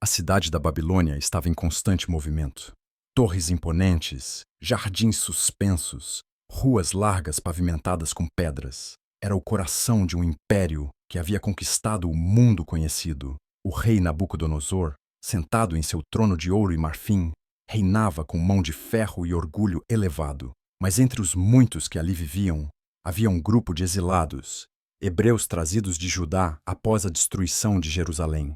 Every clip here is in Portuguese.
A cidade da Babilônia estava em constante movimento. Torres imponentes, jardins suspensos, ruas largas pavimentadas com pedras. Era o coração de um império que havia conquistado o mundo conhecido. O rei Nabucodonosor, sentado em seu trono de ouro e marfim, reinava com mão de ferro e orgulho elevado. Mas entre os muitos que ali viviam, havia um grupo de exilados, hebreus trazidos de Judá após a destruição de Jerusalém.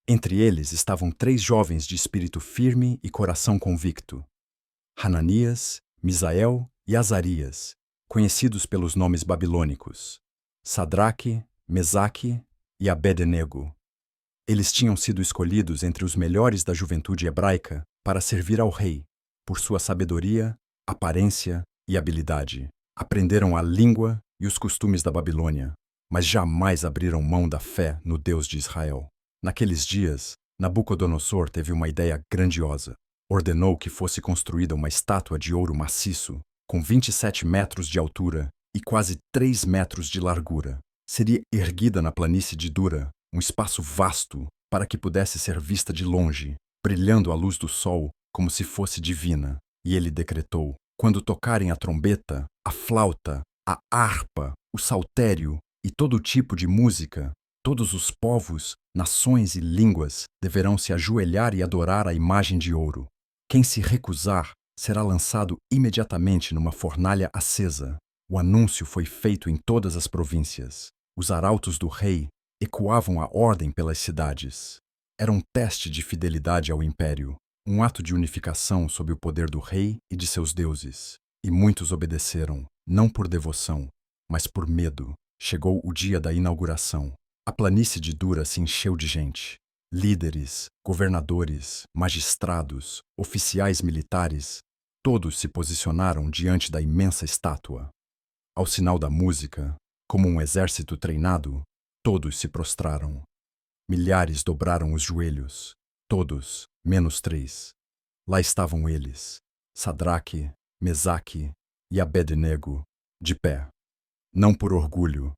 Entre eles estavam 3 jovens de espírito firme e coração convicto: Hananias, Misael e Azarias, conhecidos pelos nomes babilônicos, Sadraque, Mesaque e Abed-nego. Eles tinham sido escolhidos entre os melhores da juventude hebraica para servir ao rei, por sua sabedoria, aparência e habilidade. Aprenderam a língua e os costumes da Babilônia, mas jamais abriram mão da fé no Deus de Israel. Naqueles dias, Nabucodonosor teve uma ideia grandiosa. Ordenou que fosse construída uma estátua de ouro maciço, com 27 metros de altura e quase 3 metros de largura. Seria erguida na planície de Dura, um espaço vasto para que pudesse ser vista de longe, brilhando à luz do sol como se fosse divina. E ele decretou: quando tocarem a trombeta, a flauta, a harpa, o saltério e todo tipo de música, todos os povos, nações e línguas deverão se ajoelhar e adorar a imagem de ouro. Quem se recusar será lançado imediatamente numa fornalha acesa. O anúncio foi feito em todas as províncias. Os arautos do rei ecoavam a ordem pelas cidades. Era um teste de fidelidade ao império, um ato de unificação sob o poder do rei e de seus deuses. E muitos obedeceram, não por devoção, mas por medo. Chegou o dia da inauguração. A planície de Dura se encheu de gente. Líderes, governadores, magistrados, oficiais militares, todos se posicionaram diante da imensa estátua. Ao sinal da música, como um exército treinado, todos se prostraram. Milhares dobraram os joelhos, todos, menos 3. Lá estavam eles, Sadraque, Mesaque e Abed-nego, de pé. Não por orgulho,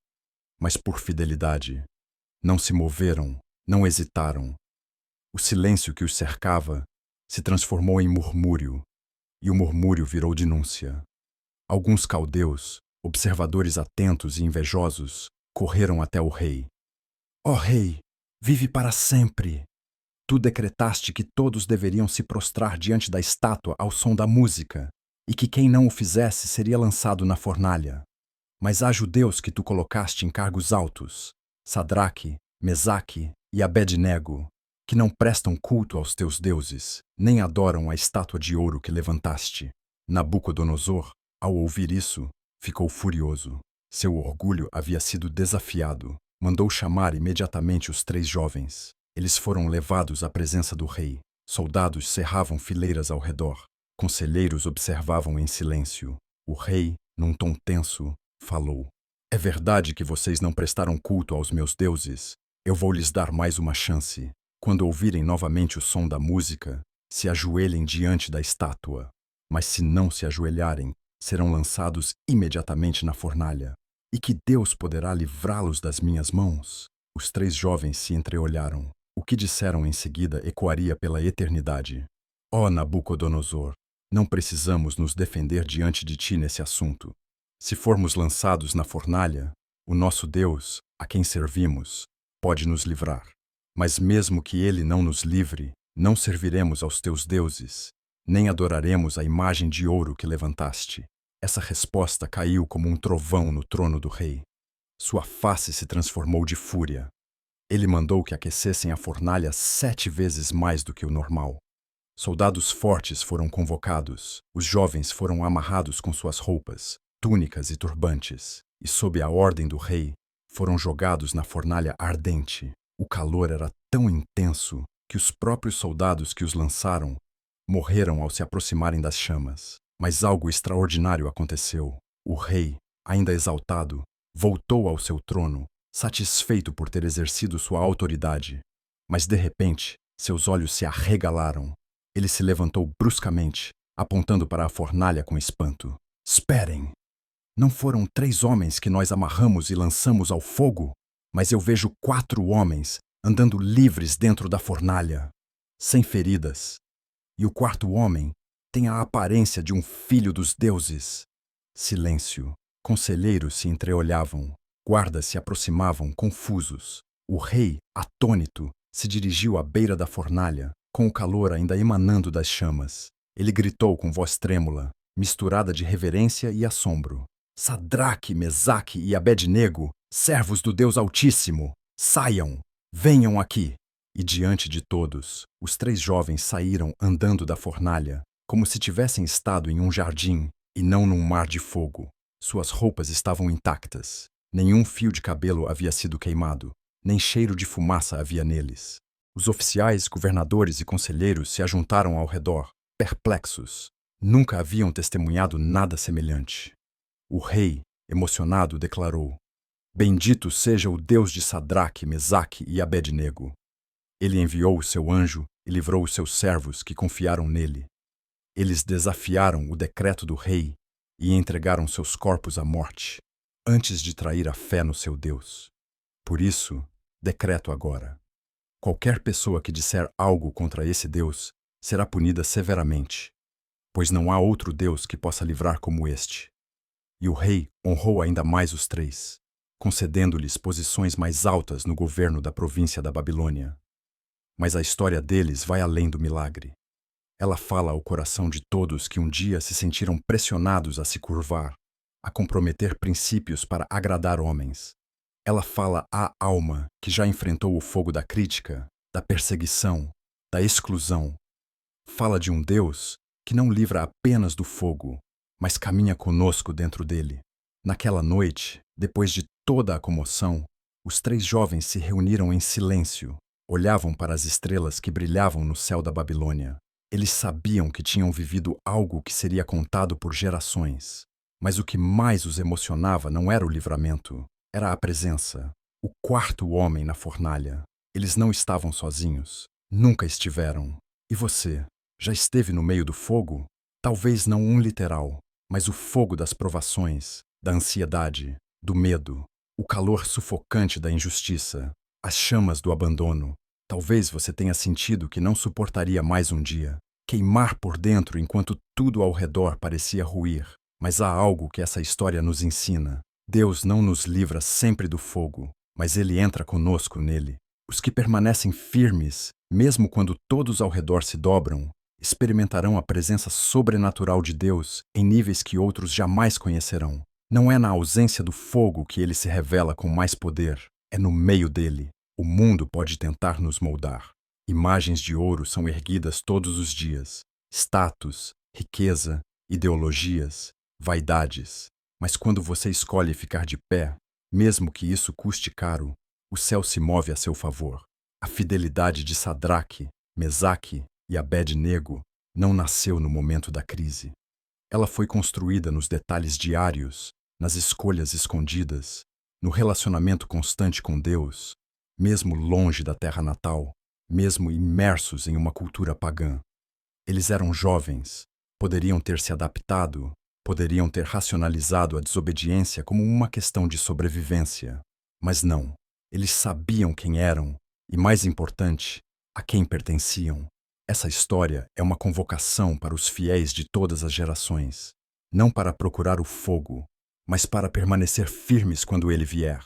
mas por fidelidade. Não se moveram, não hesitaram. O silêncio que os cercava se transformou em murmúrio, e o murmúrio virou denúncia. Alguns caldeus, observadores atentos e invejosos, correram até o rei. Ó rei, vive para sempre! Tu decretaste que todos deveriam se prostrar diante da estátua ao som da música, e que quem não o fizesse seria lançado na fornalha. Mas há judeus que tu colocaste em cargos altos, Sadraque, Mesaque e Abed-nego, que não prestam culto aos teus deuses, nem adoram a estátua de ouro que levantaste. Nabucodonosor, ao ouvir isso, ficou furioso. Seu orgulho havia sido desafiado. Mandou chamar imediatamente os 3 jovens. Eles foram levados à presença do rei. Soldados cerravam fileiras ao redor. Conselheiros observavam em silêncio. O rei, num tom tenso, falou: é verdade que vocês não prestaram culto aos meus deuses? Eu vou lhes dar mais uma chance. Quando ouvirem novamente o som da música, se ajoelhem diante da estátua. Mas se não se ajoelharem, serão lançados imediatamente na fornalha. E que Deus poderá livrá-los das minhas mãos? Os 3 jovens se entreolharam. O que disseram em seguida ecoaria pela eternidade. Ó Nabucodonosor, não precisamos nos defender diante de ti nesse assunto. Se formos lançados na fornalha, o nosso Deus, a quem servimos, pode nos livrar. Mas mesmo que ele não nos livre, não serviremos aos teus deuses, nem adoraremos a imagem de ouro que levantaste. Essa resposta caiu como um trovão no trono do rei. Sua face se transformou de fúria. Ele mandou que aquecessem a fornalha 7 vezes mais do que o normal. Soldados fortes foram convocados. Os jovens foram amarrados com suas roupas, túnicas e turbantes, e sob a ordem do rei, foram jogados na fornalha ardente. O calor era tão intenso que os próprios soldados que os lançaram morreram ao se aproximarem das chamas. Mas algo extraordinário aconteceu. O rei, ainda exaltado, voltou ao seu trono, satisfeito por ter exercido sua autoridade. Mas de repente, seus olhos se arregalaram. Ele se levantou bruscamente, apontando para a fornalha com espanto. Esperem! Não foram 3 homens que nós amarramos e lançamos ao fogo? Mas eu vejo 4 homens andando livres dentro da fornalha. sem feridas. E o quarto homem tem a aparência de um filho dos deuses. Silêncio. Conselheiros se entreolhavam. Guardas se aproximavam, confusos. O rei, atônito, se dirigiu à beira da fornalha, com o calor ainda emanando das chamas. Ele gritou com voz trêmula, misturada de reverência e assombro: Sadraque, Mesaque e Abednego, servos do Deus Altíssimo, saiam, venham aqui! E diante de todos, os três jovens saíram andando da fornalha, como se tivessem estado em um jardim e não num mar de fogo. Suas roupas estavam intactas. Nenhum fio de cabelo havia sido queimado, nem cheiro de fumaça havia neles. Os oficiais, governadores e conselheiros se ajuntaram ao redor, perplexos. Nunca haviam testemunhado nada semelhante. O rei, emocionado, declarou: Bendito seja o Deus de Sadraque, Mesaque e Abednego. Ele enviou o seu anjo e livrou os seus servos que confiaram nele. Eles desafiaram o decreto do rei e entregaram seus corpos à morte, antes de trair a fé no seu Deus. Por isso, decreto agora: qualquer pessoa que disser algo contra esse Deus será punida severamente, pois não há outro Deus que possa livrar como este. E o rei honrou ainda mais os três, concedendo-lhes posições mais altas no governo da província da Babilônia. Mas a história deles vai além do milagre. Ela fala ao coração de todos que um dia se sentiram pressionados a se curvar, a comprometer princípios para agradar homens. Ela fala à alma que já enfrentou o fogo da crítica, da perseguição, da exclusão. Fala de um Deus que não livra apenas do fogo, mas caminha conosco dentro dele. Naquela noite, depois de toda a comoção, os três jovens se reuniram em silêncio, olhavam para as estrelas que brilhavam no céu da Babilônia. Eles sabiam que tinham vivido algo que seria contado por gerações. Mas o que mais os emocionava não era o livramento, era a presença. O quarto homem na fornalha. Eles não estavam sozinhos. Nunca estiveram. E você? Já esteve no meio do fogo? Talvez não um literal, mas o fogo das provações, da ansiedade, do medo, o calor sufocante da injustiça, as chamas do abandono. Talvez você tenha sentido que não suportaria mais um dia, queimar por dentro enquanto tudo ao redor parecia ruir. Mas há algo que essa história nos ensina. Deus não nos livra sempre do fogo, mas Ele entra conosco nele. Os que permanecem firmes, mesmo quando todos ao redor se dobram, experimentarão a presença sobrenatural de Deus em níveis que outros jamais conhecerão. Não é na ausência do fogo que Ele se revela com mais poder, é no meio dele. O mundo pode tentar nos moldar. Imagens de ouro são erguidas todos os dias. Status, riqueza, ideologias, vaidades. Mas quando você escolhe ficar de pé, mesmo que isso custe caro, o céu se move a seu favor. A fidelidade de Sadraque, Mesaque e Abednego não nasceu no momento da crise. Ela foi construída nos detalhes diários, nas escolhas escondidas, no relacionamento constante com Deus, mesmo longe da terra natal, mesmo imersos em uma cultura pagã. Eles eram jovens, poderiam ter se adaptado, poderiam ter racionalizado a desobediência como uma questão de sobrevivência. Mas não, eles sabiam quem eram e, mais importante, a quem pertenciam. Essa história é uma convocação para os fiéis de todas as gerações, não para procurar o fogo, mas para permanecer firmes quando ele vier,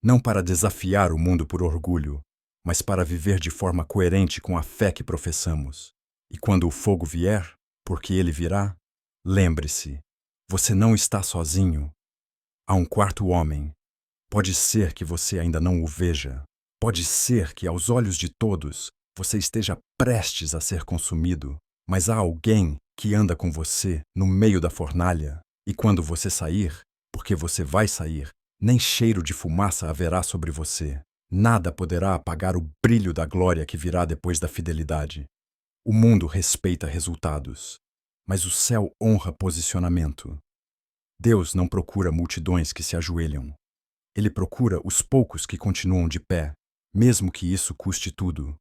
não para desafiar o mundo por orgulho, mas para viver de forma coerente com a fé que professamos. E quando o fogo vier, porque ele virá, lembre-se, você não está sozinho. Há um quarto homem. Pode ser que você ainda não o veja. Pode ser que, aos olhos de todos, você esteja prestes a ser consumido, mas há alguém que anda com você no meio da fornalha, e quando você sair, porque você vai sair, nem cheiro de fumaça haverá sobre você. Nada poderá apagar o brilho da glória que virá depois da fidelidade. O mundo respeita resultados, mas o céu honra posicionamento. Deus não procura multidões que se ajoelham. Ele procura os poucos que continuam de pé, mesmo que isso custe tudo.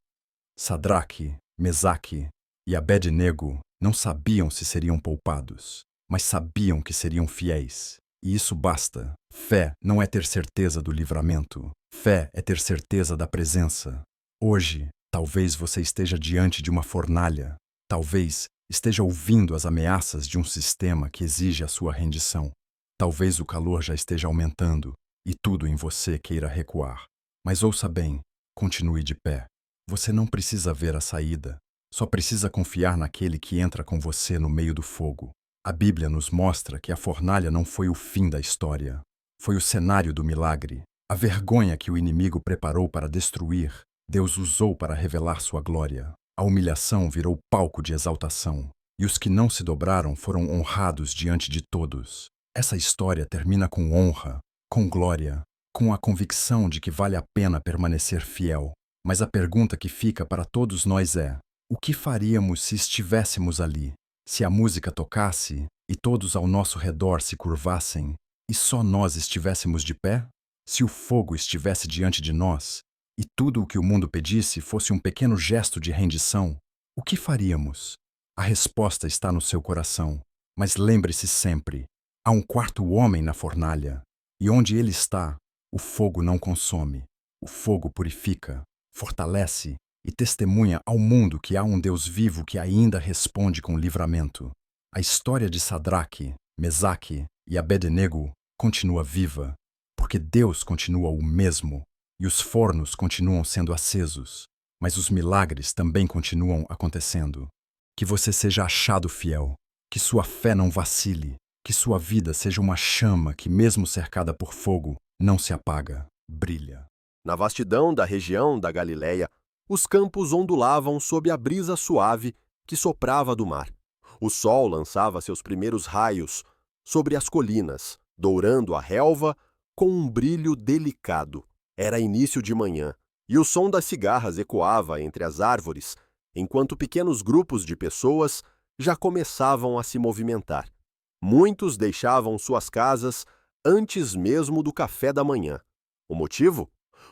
Sadraque, Mesaque e Abednego não sabiam se seriam poupados, mas sabiam que seriam fiéis. E isso basta. Fé não é ter certeza do livramento. Fé é ter certeza da presença. Hoje, Talvez você esteja diante de uma fornalha. Talvez esteja ouvindo as ameaças de um sistema que exige a sua rendição. Talvez o calor já esteja aumentando e tudo em você queira recuar. Mas ouça bem, continue de pé. Você não precisa ver a saída, só precisa confiar naquele que entra com você no meio do fogo. A Bíblia nos mostra que a fornalha não foi o fim da história. Foi o cenário do milagre. A vergonha que o inimigo preparou para destruir, Deus usou para revelar sua glória. A humilhação virou palco de exaltação, e os que não se dobraram foram honrados diante de todos. Essa história termina com honra, com glória, com a convicção de que vale a pena permanecer fiel. Mas a pergunta que fica para todos nós é: o que faríamos se estivéssemos ali? Se a música tocasse e todos ao nosso redor se curvassem e só nós estivéssemos de pé? Se o fogo estivesse diante de nós e tudo o que o mundo pedisse fosse um pequeno gesto de rendição, o que faríamos? A resposta está no seu coração, mas lembre-se sempre: há um quarto homem na fornalha, e onde ele está, o fogo não consome. O fogo purifica, fortalece e testemunha ao mundo que há um Deus vivo que ainda responde com livramento. A história de Sadraque, Mesaque e Abednego continua viva, porque Deus continua o mesmo e os fornos continuam sendo acesos, mas os milagres também continuam acontecendo. Que você seja achado fiel, que sua fé não vacile, que sua vida seja uma chama que, mesmo cercada por fogo, não se apaga, brilha. Na vastidão da região da Galileia, os campos ondulavam sob a brisa suave que soprava do mar. O sol lançava seus primeiros raios sobre as colinas, dourando a relva com um brilho delicado. Era início de manhã, e o som das cigarras ecoava entre as árvores, enquanto pequenos grupos de pessoas já começavam a se movimentar. Muitos deixavam suas casas antes mesmo do café da manhã. O motivo?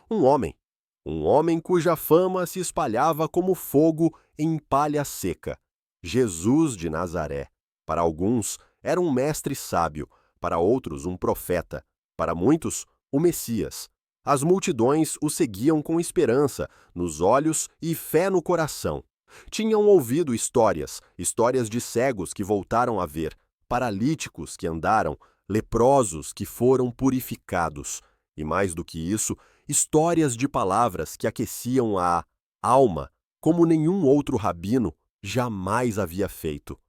Um homem cuja fama se espalhava como fogo em palha seca. Jesus de Nazaré. Para alguns, era um mestre sábio, para outros, um profeta, para muitos, o Messias. As multidões o seguiam com esperança nos olhos e fé no coração. Tinham ouvido histórias de cegos que voltaram a ver, paralíticos que andaram, leprosos que foram purificados. E mais do que isso, histórias de palavras que aqueciam a alma, como nenhum outro rabino jamais havia feito.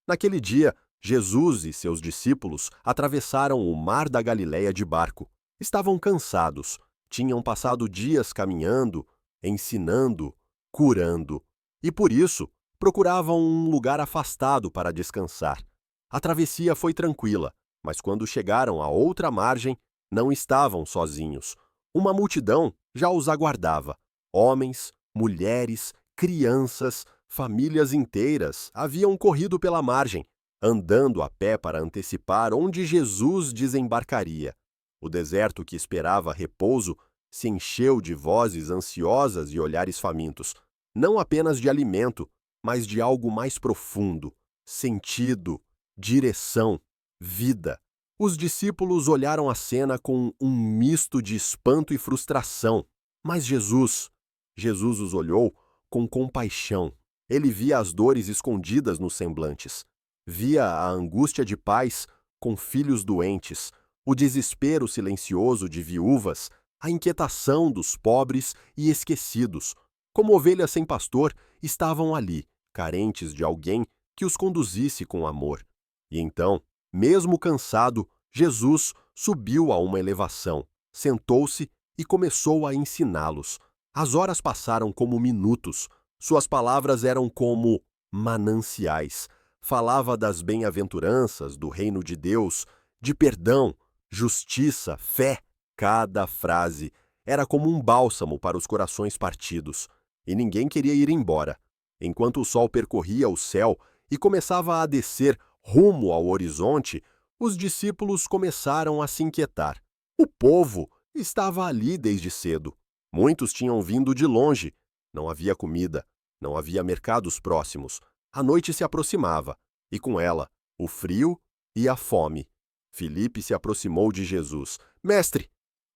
Naquele dia, Jesus e seus discípulos atravessaram o mar da Galileia de barco. Estavam cansados, tinham passado dias caminhando, ensinando, curando, e por isso procuravam um lugar afastado para descansar. A travessia foi tranquila, mas quando chegaram à outra margem, não estavam sozinhos. Uma multidão já os aguardava. Homens, mulheres, crianças, famílias inteiras haviam corrido pela margem, andando a pé para antecipar onde Jesus desembarcaria. O deserto que esperava repouso se encheu de vozes ansiosas e olhares famintos, não apenas de alimento, mas de algo mais profundo, sentido, direção, vida. Os discípulos olharam a cena com um misto de espanto e frustração, mas Jesus os olhou com compaixão. Ele via as dores escondidas nos semblantes, via a angústia de pais com filhos doentes, o desespero silencioso de viúvas, a inquietação dos pobres e esquecidos. Como ovelhas sem pastor, estavam ali, carentes de alguém que os conduzisse com amor. E então, mesmo cansado, Jesus subiu a uma elevação, sentou-se e começou a ensiná-los. As horas passaram como minutos. Suas palavras eram como mananciais. Falava das bem-aventuranças do reino de Deus, de perdão, justiça, fé. Cada frase era como um bálsamo para os corações partidos. E ninguém queria ir embora. Enquanto o sol percorria o céu e começava a descer rumo ao horizonte, os discípulos começaram a se inquietar. O povo estava ali desde cedo. Muitos tinham vindo de longe. Não havia comida, não havia mercados próximos. A noite se aproximava, e com ela, o frio e a fome. Filipe se aproximou de Jesus. "Mestre",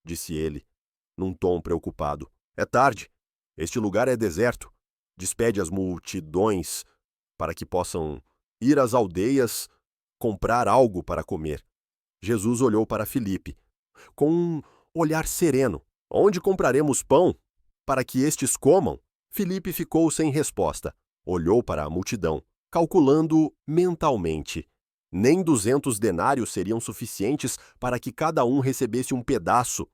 disse ele, num tom preocupado, "é tarde. Este lugar é deserto. Despede as multidões para que possam ir às aldeias comprar algo para comer. Jesus olhou para Filipe com um olhar sereno. Onde compraremos pão para que estes comam? Filipe ficou sem resposta. Olhou para a multidão, calculando mentalmente. Nem 200 denários seriam suficientes para que cada um recebesse um pedaço.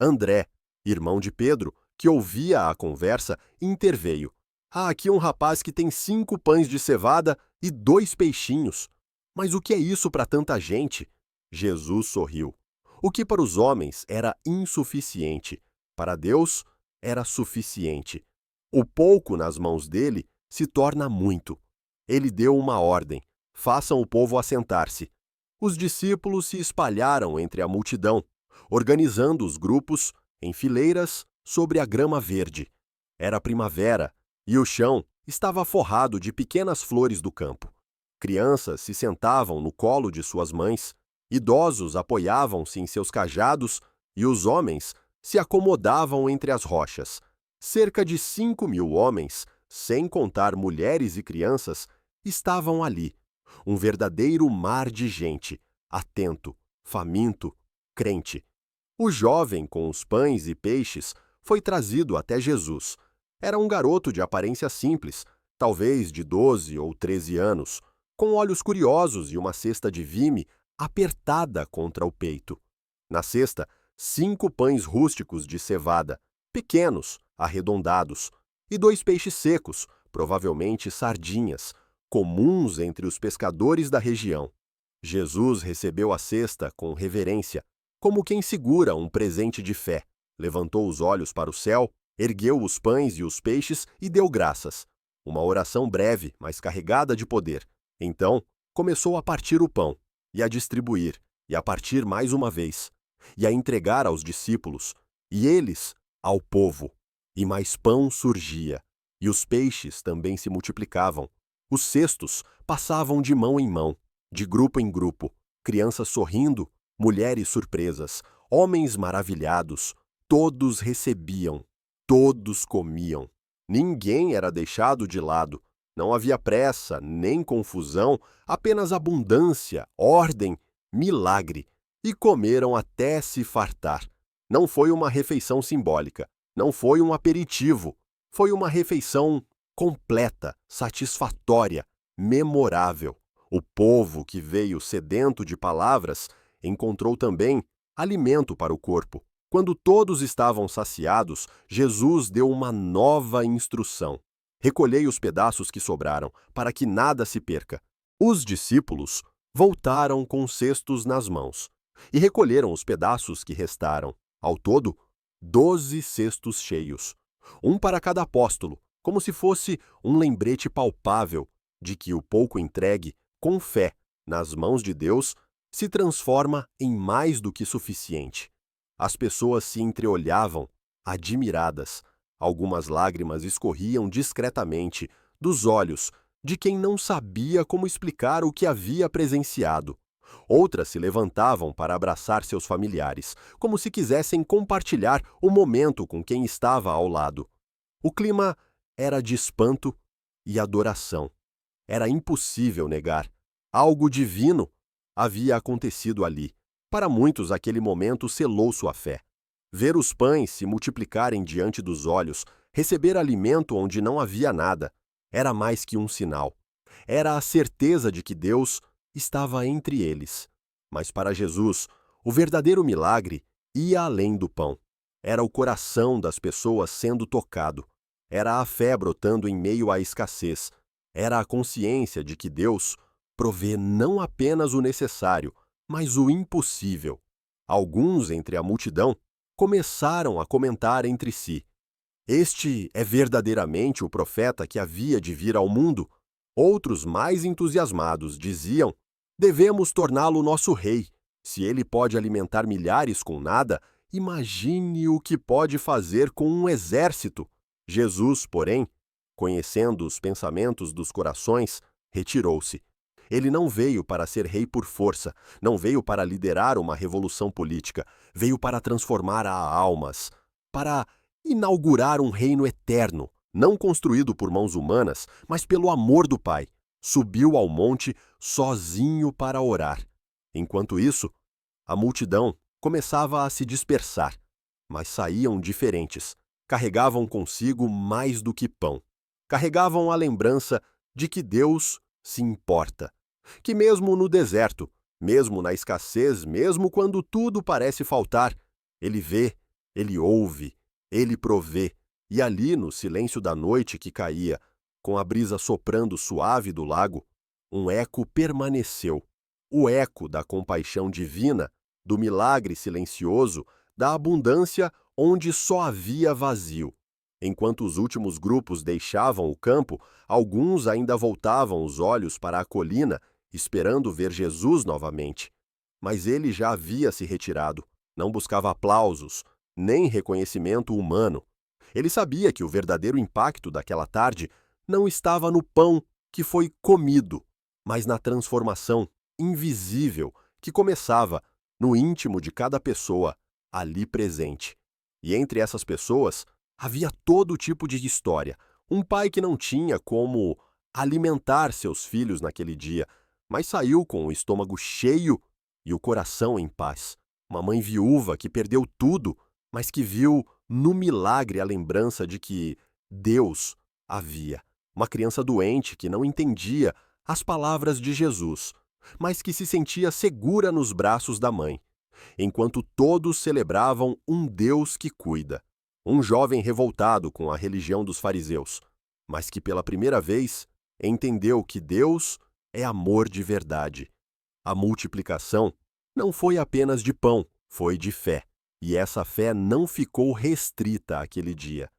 André, irmão de Pedro, que ouvia a conversa, interveio. Há aqui um rapaz que tem 5 pães de cevada e 2 peixinhos. Mas o que é isso para tanta gente? Jesus sorriu. O que para os homens era insuficiente, para Deus era suficiente. O pouco nas mãos dele se torna muito. Ele deu uma ordem: façam o povo assentar-se. Os discípulos se espalharam entre a multidão, organizando os grupos em fileiras sobre a grama verde. Era primavera e o chão estava forrado de pequenas flores do campo. Crianças se sentavam no colo de suas mães, idosos apoiavam-se em seus cajados e os homens se acomodavam entre as rochas. Cerca de 5.000 homens, sem contar mulheres e crianças, estavam ali. Um verdadeiro mar de gente, atento, faminto, crente. O jovem com os pães e peixes foi trazido até Jesus. Era um garoto de aparência simples, talvez de 12 ou 13 anos, com olhos curiosos e uma cesta de vime apertada contra o peito. Na cesta, 5 pães rústicos de cevada, pequenos, arredondados, e 2 peixes secos, provavelmente sardinhas, comuns entre os pescadores da região. Jesus recebeu a cesta com reverência, como quem segura um presente de fé. Levantou os olhos para o céu, ergueu os pães e os peixes e deu graças. Uma oração breve, mas carregada de poder. Então, começou a partir o pão, e a distribuir, e a partir mais uma vez, e a entregar aos discípulos, e eles ao povo. E mais pão surgia, e os peixes também se multiplicavam. Os cestos passavam de mão em mão, de grupo em grupo, crianças sorrindo, mulheres surpresas, homens maravilhados. Todos recebiam, todos comiam. Ninguém era deixado de lado. Não havia pressa, nem confusão, apenas abundância, ordem, milagre. E comeram até se fartar. Não foi uma refeição simbólica, não foi um aperitivo, foi uma refeição completa, satisfatória, memorável. O povo que veio sedento de palavras encontrou também alimento para o corpo. Quando todos estavam saciados, Jesus deu uma nova instrução. Recolhei os pedaços que sobraram, para que nada se perca. Os discípulos voltaram com cestos nas mãos e recolheram os pedaços que restaram. Ao todo, 12 cestos cheios, um para cada apóstolo, como se fosse um lembrete palpável de que o pouco entregue, com fé, nas mãos de Deus, se transforma em mais do que suficiente. As pessoas se entreolhavam, admiradas. Algumas lágrimas escorriam discretamente dos olhos de quem não sabia como explicar o que havia presenciado. Outras se levantavam para abraçar seus familiares, como se quisessem compartilhar o momento com quem estava ao lado. O clima era de espanto e adoração. Era impossível negar. Algo divino havia acontecido ali. Para muitos, aquele momento selou sua fé. Ver os pães se multiplicarem diante dos olhos, receber alimento onde não havia nada, era mais que um sinal. Era a certeza de que Deus estava entre eles. Mas para Jesus, o verdadeiro milagre ia além do pão. Era o coração das pessoas sendo tocado. Era a fé brotando em meio à escassez. Era a consciência de que Deus provê não apenas o necessário, mas o impossível. Alguns entre a multidão começaram a comentar entre si: este é verdadeiramente o profeta que havia de vir ao mundo? Outros, mais entusiasmados, diziam: devemos torná-lo nosso rei. Se ele pode alimentar milhares com nada, imagine o que pode fazer com um exército. Jesus, porém, conhecendo os pensamentos dos corações, retirou-se. Ele não veio para ser rei por força, não veio para liderar uma revolução política, veio para transformar almas, para inaugurar um reino eterno, não construído por mãos humanas, mas pelo amor do Pai. Subiu ao monte sozinho para orar. Enquanto isso, a multidão começava a se dispersar, mas saíam diferentes. Carregavam consigo mais do que pão. Carregavam a lembrança de que Deus se importa. Que mesmo no deserto, mesmo na escassez, mesmo quando tudo parece faltar, Ele vê, Ele ouve, Ele provê. E ali, no silêncio da noite que caía, com a brisa soprando suave do lago, um eco permaneceu. O eco da compaixão divina, do milagre silencioso, da abundância onde só havia vazio. Enquanto os últimos grupos deixavam o campo, alguns ainda voltavam os olhos para a colina, esperando ver Jesus novamente. Mas ele já havia se retirado, não buscava aplausos, nem reconhecimento humano. Ele sabia que o verdadeiro impacto daquela tarde não estava no pão que foi comido, mas na transformação invisível que começava no íntimo de cada pessoa ali presente. E entre essas pessoas havia todo tipo de história. Um pai que não tinha como alimentar seus filhos naquele dia, mas saiu com o estômago cheio e o coração em paz. Uma mãe viúva que perdeu tudo, mas que viu no milagre a lembrança de que Deus havia. Uma criança doente que não entendia as palavras de Jesus, mas que se sentia segura nos braços da mãe, enquanto todos celebravam um Deus que cuida. Um jovem revoltado com a religião dos fariseus, mas que pela primeira vez entendeu que Deus é amor de verdade. A multiplicação não foi apenas de pão, foi de fé. E essa fé não ficou restrita àquele dia.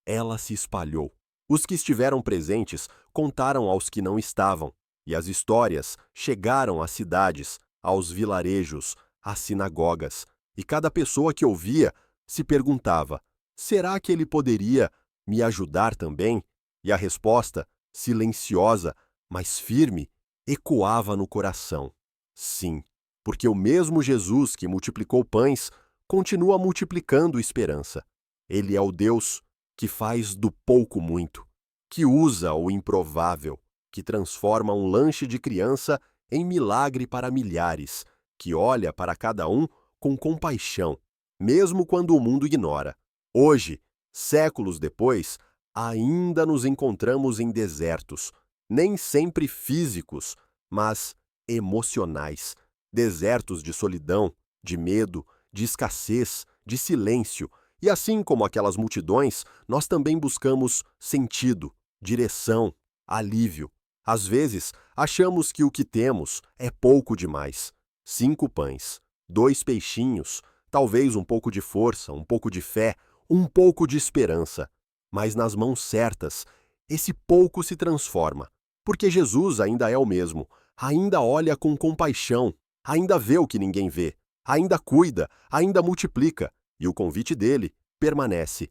Ela se espalhou. Os que estiveram presentes contaram aos que não estavam, e as histórias chegaram às cidades, aos vilarejos, às sinagogas, e cada pessoa que ouvia se perguntava: será que ele poderia me ajudar também? E a resposta, silenciosa, mas firme, ecoava no coração: sim, porque o mesmo Jesus que multiplicou pães continua multiplicando esperança. Ele é o Deus que faz do pouco muito, que usa o improvável, que transforma um lanche de criança em milagre para milhares, que olha para cada um com compaixão, mesmo quando o mundo ignora. Hoje, séculos depois, ainda nos encontramos em desertos, nem sempre físicos, mas emocionais. Desertos de solidão, de medo, de escassez, de silêncio. E assim como aquelas multidões, nós também buscamos sentido, direção, alívio. Às vezes, achamos que o que temos é pouco demais. 5 pães, 2 peixinhos, talvez um pouco de força, um pouco de fé, um pouco de esperança. Mas nas mãos certas, esse pouco se transforma, porque Jesus ainda é o mesmo, ainda olha com compaixão, ainda vê o que ninguém vê, ainda cuida, ainda multiplica, e o convite dele permanece.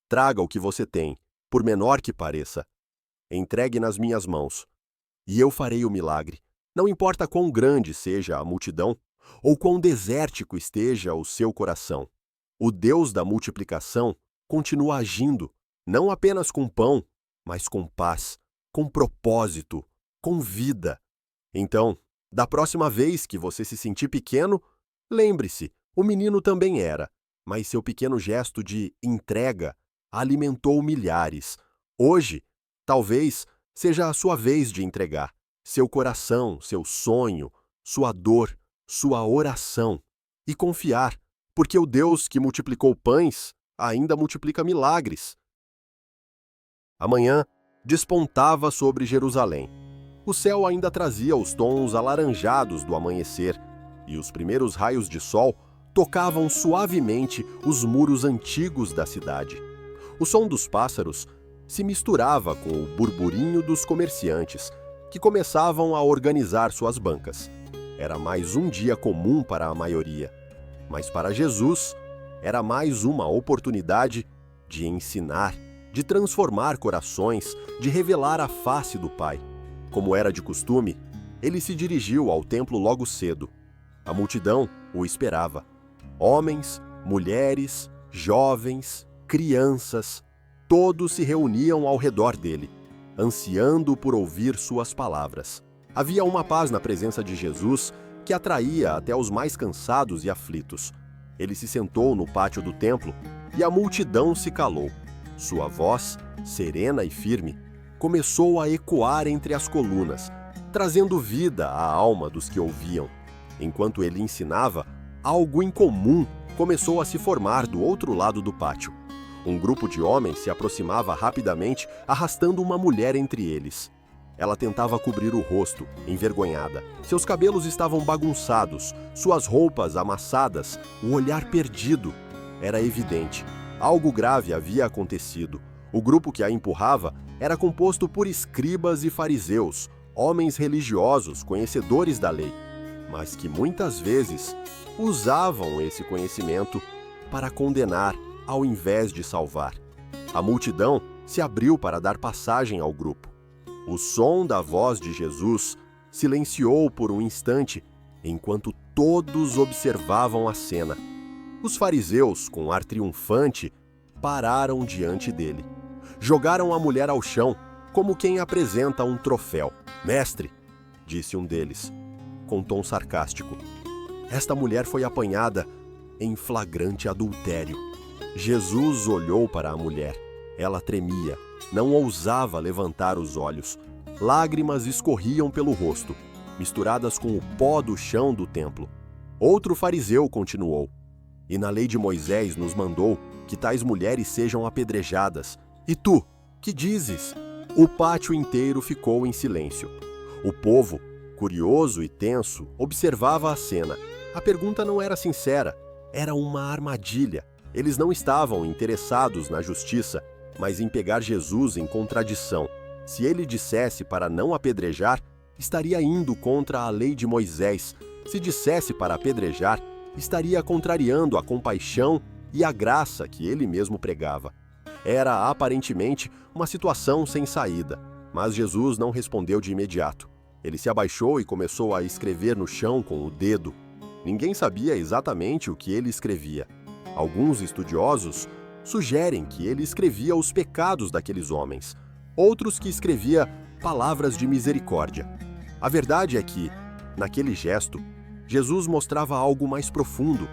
Traga o que você tem, por menor que pareça. Entregue nas minhas mãos, e eu farei o milagre. Não importa quão grande seja a multidão, ou quão desértico esteja o seu coração. O Deus da multiplicação continua agindo, não apenas com pão, mas com paz, com propósito, com vida. Então, da próxima vez que você se sentir pequeno, lembre-se, o menino também era, mas seu pequeno gesto de entrega alimentou milhares. Hoje, talvez, seja a sua vez de entregar seu coração, seu sonho, sua dor, sua oração, e confiar, porque o Deus que multiplicou pães ainda multiplica milagres. Amanhã despontava sobre Jerusalém. O céu ainda trazia os tons alaranjados do amanhecer, e os primeiros raios de sol tocavam suavemente os muros antigos da cidade. O som dos pássaros se misturava com o burburinho dos comerciantes, que começavam a organizar suas bancas. Era mais um dia comum para a maioria, mas para Jesus era mais uma oportunidade de ensinar, de transformar corações, de revelar a face do Pai. Como era de costume, ele se dirigiu ao templo logo cedo. A multidão o esperava. Homens, mulheres, jovens, crianças, todos se reuniam ao redor dele, ansiando por ouvir suas palavras. Havia uma paz na presença de Jesus que atraía até os mais cansados e aflitos. Ele se sentou no pátio do templo e a multidão se calou. Sua voz, serena e firme, começou a ecoar entre as colunas, trazendo vida à alma dos que ouviam. Enquanto ele ensinava, algo incomum começou a se formar do outro lado do pátio. Um grupo de homens se aproximava rapidamente, arrastando uma mulher entre eles. Ela tentava cobrir o rosto, envergonhada. Seus cabelos estavam bagunçados, suas roupas amassadas, o olhar perdido. Era evidente. Algo grave havia acontecido. O grupo que a empurrava era composto por escribas e fariseus, homens religiosos, conhecedores da lei, mas que muitas vezes usavam esse conhecimento para condenar ao invés de salvar. A multidão se abriu para dar passagem ao grupo. O som da voz de Jesus silenciou por um instante, enquanto todos observavam a cena. Os fariseus, com ar triunfante, pararam diante dele. Jogaram a mulher ao chão, como quem apresenta um troféu. "Mestre", disse um deles, com tom sarcástico, "esta mulher foi apanhada em flagrante adultério." Jesus olhou para a mulher. Ela tremia, não ousava levantar os olhos. Lágrimas escorriam pelo rosto, misturadas com o pó do chão do templo. Outro fariseu continuou: "E na lei de Moisés nos mandou que tais mulheres sejam apedrejadas. E tu, que dizes?" O pátio inteiro ficou em silêncio. O povo, curioso e tenso, observava a cena. A pergunta não era sincera, era uma armadilha. Eles não estavam interessados na justiça, mas em pegar Jesus em contradição. Se ele dissesse para não apedrejar, estaria indo contra a lei de Moisés. Se dissesse para apedrejar, estaria contrariando a compaixão e a graça que ele mesmo pregava. Era, aparentemente, uma situação sem saída, mas Jesus não respondeu de imediato. Ele se abaixou e começou a escrever no chão com o dedo. Ninguém sabia exatamente o que ele escrevia. Alguns estudiosos sugerem que ele escrevia os pecados daqueles homens, outros que escrevia palavras de misericórdia. A verdade é que, naquele gesto, Jesus mostrava algo mais profundo.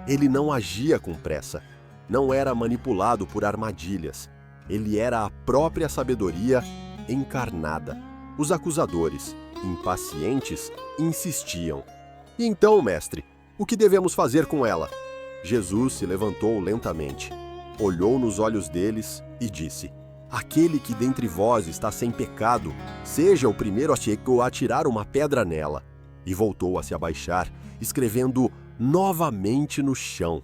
Ele não agia com pressa, não era manipulado por armadilhas. Ele era a própria sabedoria encarnada. Os acusadores, impacientes, insistiam: "E então, mestre, o que devemos fazer com ela?" Jesus se levantou lentamente, olhou nos olhos deles e disse: "Aquele que dentre vós está sem pecado, seja o primeiro a atirar uma pedra nela." E voltou a se abaixar, escrevendo novamente no chão.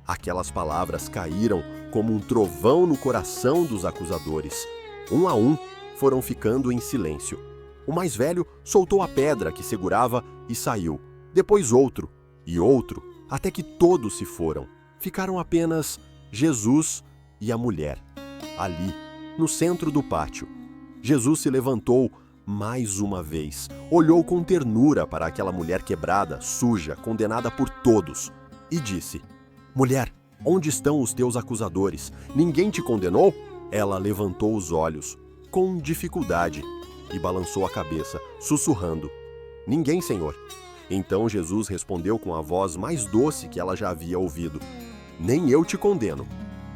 Aquelas palavras caíram como um trovão no coração dos acusadores. Um a um, foram ficando em silêncio. O mais velho soltou a pedra que segurava e saiu. Depois outro e outro, até que todos se foram. Ficaram apenas Jesus e a mulher. Ali, no centro do pátio, Jesus se levantou mais uma vez, olhou com ternura para aquela mulher quebrada, suja, condenada por todos, e disse: "Mulher, onde estão os teus acusadores? Ninguém te condenou?" Ela levantou os olhos, com dificuldade, e balançou a cabeça, sussurrando: "Ninguém, Senhor." Então Jesus respondeu com a voz mais doce que ela já havia ouvido: "Nem eu te condeno.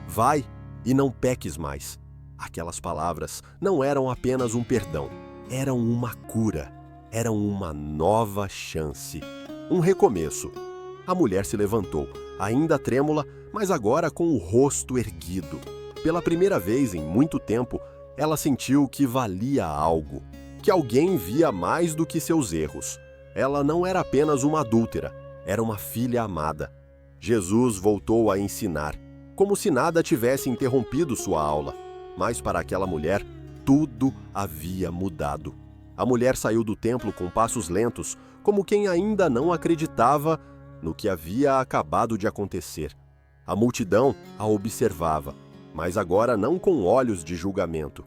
Vai e não peques mais." Aquelas palavras não eram apenas um perdão, eram uma cura, eram uma nova chance, um recomeço. A mulher se levantou, ainda trêmula, mas agora com o rosto erguido. Pela primeira vez em muito tempo, ela sentiu que valia algo, que alguém via mais do que seus erros. Ela não era apenas uma adúltera, era uma filha amada. Jesus voltou a ensinar, como se nada tivesse interrompido sua aula. Mas para aquela mulher, tudo havia mudado. A mulher saiu do templo com passos lentos, como quem ainda não acreditava no que havia acabado de acontecer. A multidão a observava, mas agora não com olhos de julgamento,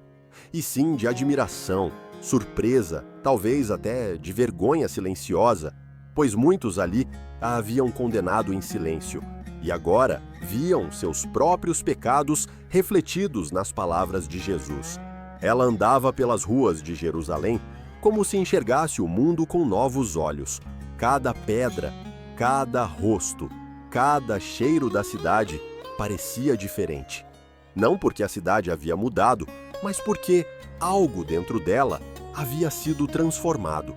e sim de admiração, surpresa, talvez até de vergonha silenciosa, pois muitos ali a haviam condenado em silêncio, e agora viam seus próprios pecados refletidos nas palavras de Jesus. Ela andava pelas ruas de Jerusalém como se enxergasse o mundo com novos olhos. Cada pedra, cada rosto, cada cheiro da cidade parecia diferente. Não porque a cidade havia mudado, mas porque algo dentro dela havia sido transformado.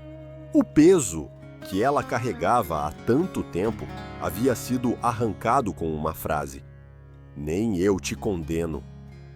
O peso que ela carregava há tanto tempo havia sido arrancado com uma frase: "Nem eu te condeno."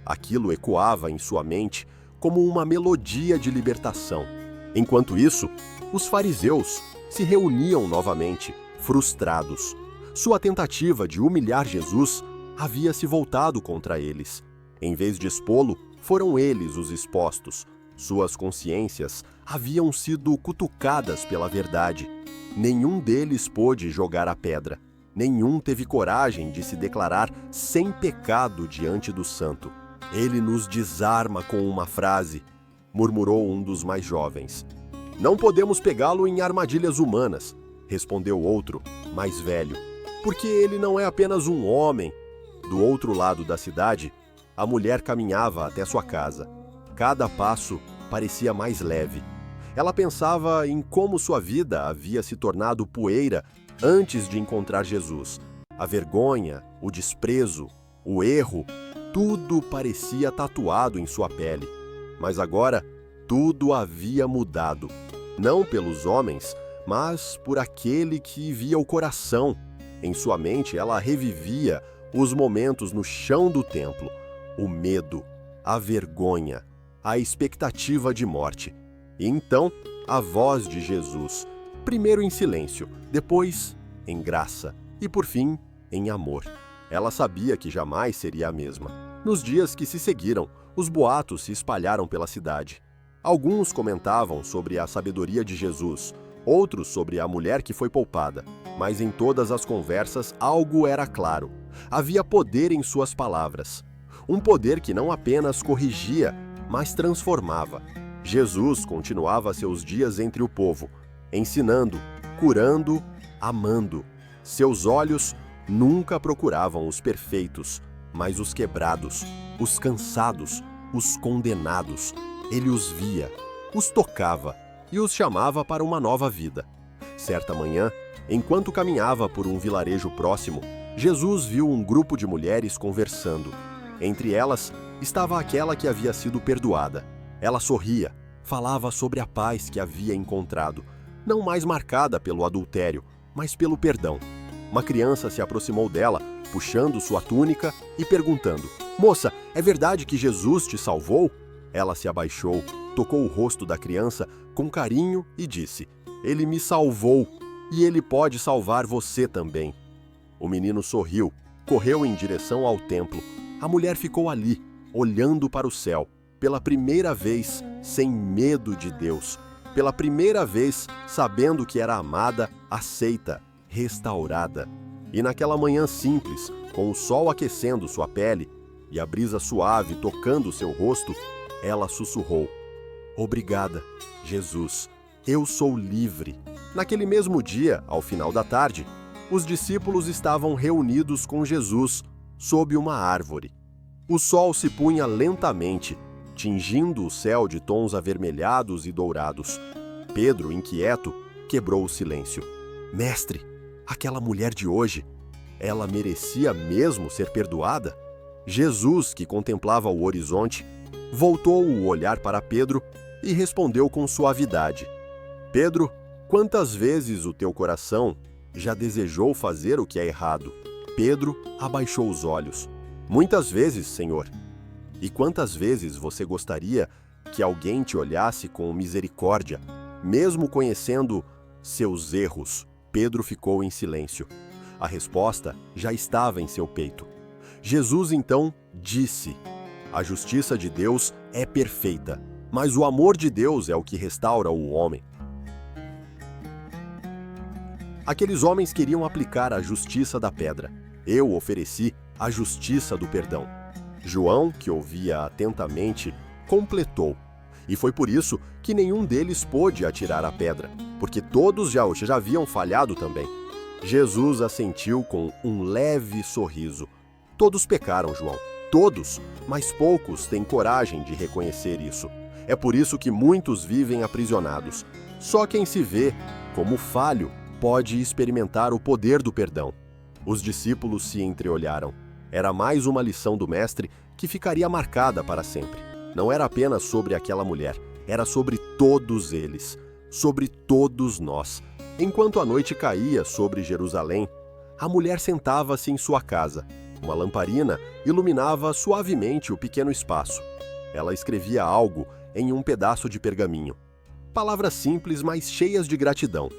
Aquilo ecoava em sua mente como uma melodia de libertação. Enquanto isso, os fariseus se reuniam novamente, frustrados. Sua tentativa de humilhar Jesus havia se voltado contra eles. Em vez de expô-lo, foram eles os expostos. Suas consciências haviam sido cutucadas pela verdade. Nenhum deles pôde jogar a pedra. Nenhum teve coragem de se declarar sem pecado diante do santo. "Ele nos desarma com uma frase", murmurou um dos mais jovens. "Não podemos pegá-lo em armadilhas humanas", respondeu outro, mais velho, "porque ele não é apenas um homem." Do outro lado da cidade, a mulher caminhava até sua casa. Cada passo parecia mais leve. Ela pensava em como sua vida havia se tornado poeira antes de encontrar Jesus. A vergonha, o desprezo, o erro, tudo parecia tatuado em sua pele. Mas agora, tudo havia mudado. Não pelos homens, mas por aquele que via o coração. Em sua mente, ela revivia os momentos no chão do templo, o medo, a vergonha, a expectativa de morte. E então, a voz de Jesus, primeiro em silêncio, depois em graça e, por fim, em amor. Ela sabia que jamais seria a mesma. Nos dias que se seguiram, os boatos se espalharam pela cidade. Alguns comentavam sobre a sabedoria de Jesus, outros sobre a mulher que foi poupada. Mas em todas as conversas algo era claro. Havia poder em suas palavras. Um poder que não apenas corrigia, mas transformava. Jesus continuava seus dias entre o povo, ensinando, curando, amando. Seus olhos nunca procuravam os perfeitos, mas os quebrados, os cansados, os condenados. Ele os via, os tocava e os chamava para uma nova vida. Certa manhã, enquanto caminhava por um vilarejo próximo, Jesus viu um grupo de mulheres conversando. Entre elas estava aquela que havia sido perdoada. Ela sorria, falava sobre a paz que havia encontrado, não mais marcada pelo adultério, mas pelo perdão. Uma criança se aproximou dela, puxando sua túnica e perguntando: "Moça, é verdade que Jesus te salvou?" Ela se abaixou, tocou o rosto da criança com carinho e disse: "Ele me salvou, e ele pode salvar você também." O menino sorriu, correu em direção ao templo. A mulher ficou ali, olhando para o céu, pela primeira vez sem medo de Deus, pela primeira vez sabendo que era amada, aceita, restaurada. E naquela manhã simples, com o sol aquecendo sua pele e a brisa suave tocando seu rosto, ela sussurrou: "Obrigada, Jesus, eu sou livre." Naquele mesmo dia, ao final da tarde, os discípulos estavam reunidos com Jesus sob uma árvore. O sol se punha lentamente, tingindo o céu de tons avermelhados e dourados. Pedro, inquieto, quebrou o silêncio. "Mestre, aquela mulher de hoje, ela merecia mesmo ser perdoada?" Jesus, que contemplava o horizonte, voltou o olhar para Pedro e respondeu com suavidade: "Pedro, quantas vezes o teu coração já desejou fazer o que é errado?" Pedro abaixou os olhos. "Muitas vezes, Senhor." "E quantas vezes você gostaria que alguém te olhasse com misericórdia, mesmo conhecendo seus erros?" Pedro ficou em silêncio. A resposta já estava em seu peito. Jesus então disse: "A justiça de Deus é perfeita, mas o amor de Deus é o que restaura o homem." Aqueles homens queriam aplicar a justiça da pedra. Eu ofereci a justiça do perdão. João, que ouvia atentamente, completou. E foi por isso que nenhum deles pôde atirar a pedra, porque todos já haviam falhado também. Jesus assentiu com um leve sorriso. Todos pecaram, João. Todos, mas poucos têm coragem de reconhecer isso. É por isso que muitos vivem aprisionados. Só quem se vê como falho pode experimentar o poder do perdão. Os discípulos se entreolharam. Era mais uma lição do Mestre que ficaria marcada para sempre. Não era apenas sobre aquela mulher, era sobre todos eles, sobre todos nós. Enquanto a noite caía sobre Jerusalém, a mulher sentava-se em sua casa. Uma lamparina iluminava suavemente o pequeno espaço. Ela escrevia algo em um pedaço de pergaminho. Palavras simples, mas cheias de gratidão.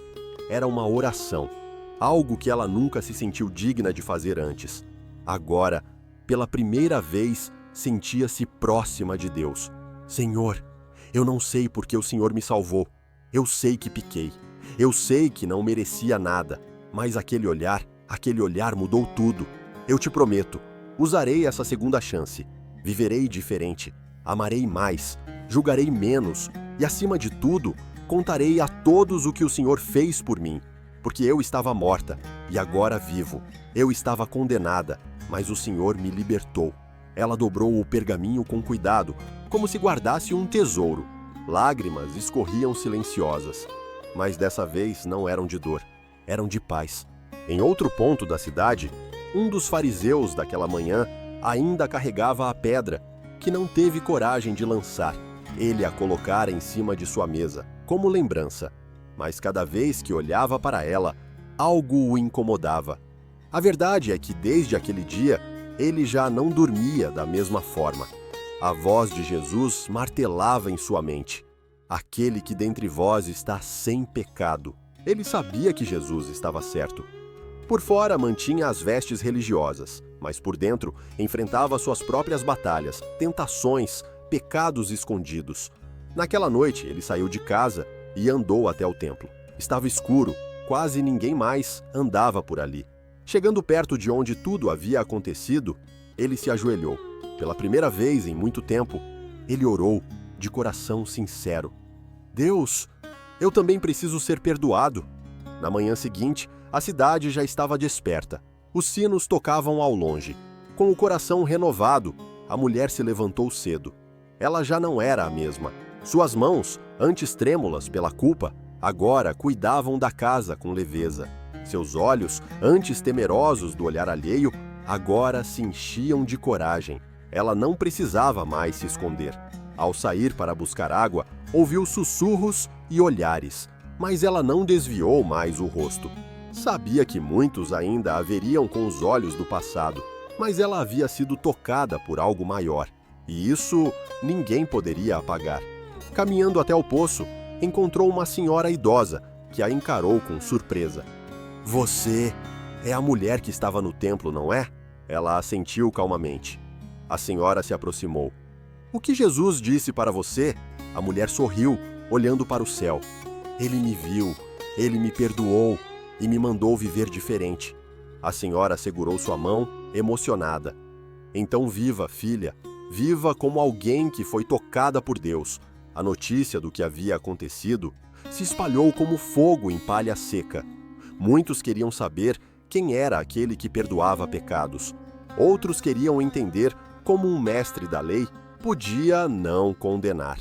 Era uma oração, algo que ela nunca se sentiu digna de fazer antes. Agora, pela primeira vez, sentia-se próxima de Deus. Senhor, eu não sei por que o Senhor me salvou. Eu sei que piquei. Eu sei que não merecia nada, mas aquele olhar mudou tudo. Eu te prometo, usarei essa segunda chance. Viverei diferente, amarei mais, julgarei menos e, acima de tudo, contarei a todos o que o Senhor fez por mim. Porque eu estava morta e agora vivo. Eu estava condenada, mas o Senhor me libertou. Ela dobrou o pergaminho com cuidado, como se guardasse um tesouro. Lágrimas escorriam silenciosas, mas dessa vez não eram de dor, eram de paz. Em outro ponto da cidade, um dos fariseus daquela manhã ainda carregava a pedra, que não teve coragem de lançar. Ele a colocara em cima de sua mesa, como lembrança. Mas cada vez que olhava para ela, algo o incomodava. A verdade é que desde aquele dia, ele já não dormia da mesma forma. A voz de Jesus martelava em sua mente. Aquele que dentre vós está sem pecado. Ele sabia que Jesus estava certo. Por fora mantinha as vestes religiosas, mas por dentro enfrentava suas próprias batalhas, tentações, pecados escondidos. Naquela noite ele saiu de casa e andou até o templo. Estava escuro, quase ninguém mais andava por ali. Chegando perto de onde tudo havia acontecido, ele se ajoelhou. Pela primeira vez em muito tempo, ele orou de coração sincero. Deus, eu também preciso ser perdoado. Na manhã seguinte, a cidade já estava desperta. Os sinos tocavam ao longe. Com o coração renovado, a mulher se levantou cedo. Ela já não era a mesma. Suas mãos, antes trêmulas pela culpa, agora cuidavam da casa com leveza. Seus olhos, antes temerosos do olhar alheio, agora se enchiam de coragem. Ela não precisava mais se esconder. Ao sair para buscar água, ouviu sussurros e olhares, mas ela não desviou mais o rosto. Sabia que muitos ainda a veriam com os olhos do passado, mas ela havia sido tocada por algo maior, e isso ninguém poderia apagar. Caminhando até o poço, encontrou uma senhora idosa que a encarou com surpresa. Você é a mulher que estava no templo, não é? Ela assentiu calmamente. A senhora se aproximou. O que Jesus disse para você? A mulher sorriu, olhando para o céu. Ele me viu, ele me perdoou e me mandou viver diferente. A senhora segurou sua mão, emocionada. Então viva, filha, viva como alguém que foi tocada por Deus. A notícia do que havia acontecido se espalhou como fogo em palha seca. Muitos queriam saber quem era aquele que perdoava pecados. Outros queriam entender como um mestre da lei podia não condenar.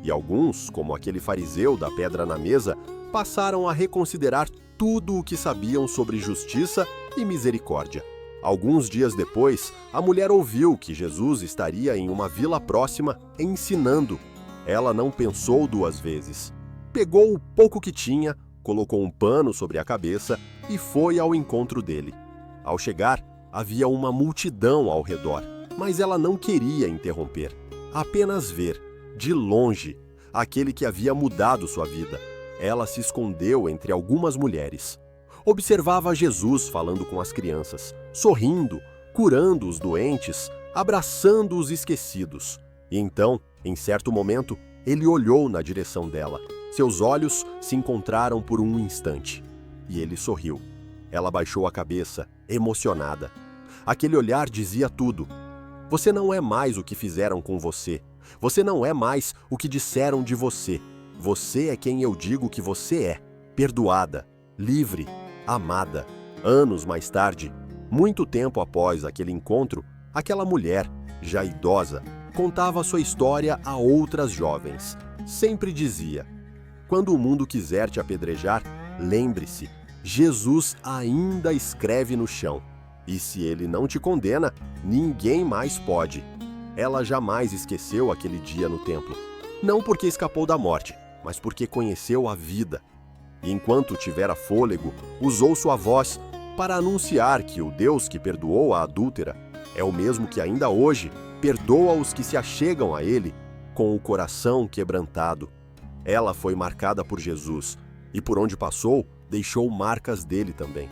E alguns, como aquele fariseu da pedra na mesa, passaram a reconsiderar tudo o que sabiam sobre justiça e misericórdia. Alguns dias depois, a mulher ouviu que Jesus estaria em uma vila próxima ensinando. Ela não pensou duas vezes. Pegou o pouco que tinha, colocou um pano sobre a cabeça e foi ao encontro dele. Ao chegar, havia uma multidão ao redor, mas ela não queria interromper. Apenas ver, de longe, aquele que havia mudado sua vida. Ela se escondeu entre algumas mulheres. Observava Jesus falando com as crianças, sorrindo, curando os doentes, abraçando os esquecidos. E então, em certo momento, ele olhou na direção dela. Seus olhos se encontraram por um instante. E ele sorriu. Ela baixou a cabeça, emocionada. Aquele olhar dizia tudo. Você não é mais o que fizeram com você. Você não é mais o que disseram de você. Você é quem eu digo que você é. Perdoada, livre, amada. Anos mais tarde, muito tempo após aquele encontro, aquela mulher, já idosa, contava sua história a outras jovens. Sempre dizia: quando o mundo quiser te apedrejar, lembre-se, Jesus ainda escreve no chão. E se ele não te condena, ninguém mais pode. Ela jamais esqueceu aquele dia no templo. Não porque escapou da morte, mas porque conheceu a vida. E enquanto tivera fôlego, usou sua voz para anunciar que o Deus que perdoou a adúltera é o mesmo que ainda hoje perdoa os que se achegam a ele com o coração quebrantado. Ela foi marcada por Jesus e por onde passou, deixou marcas dele também.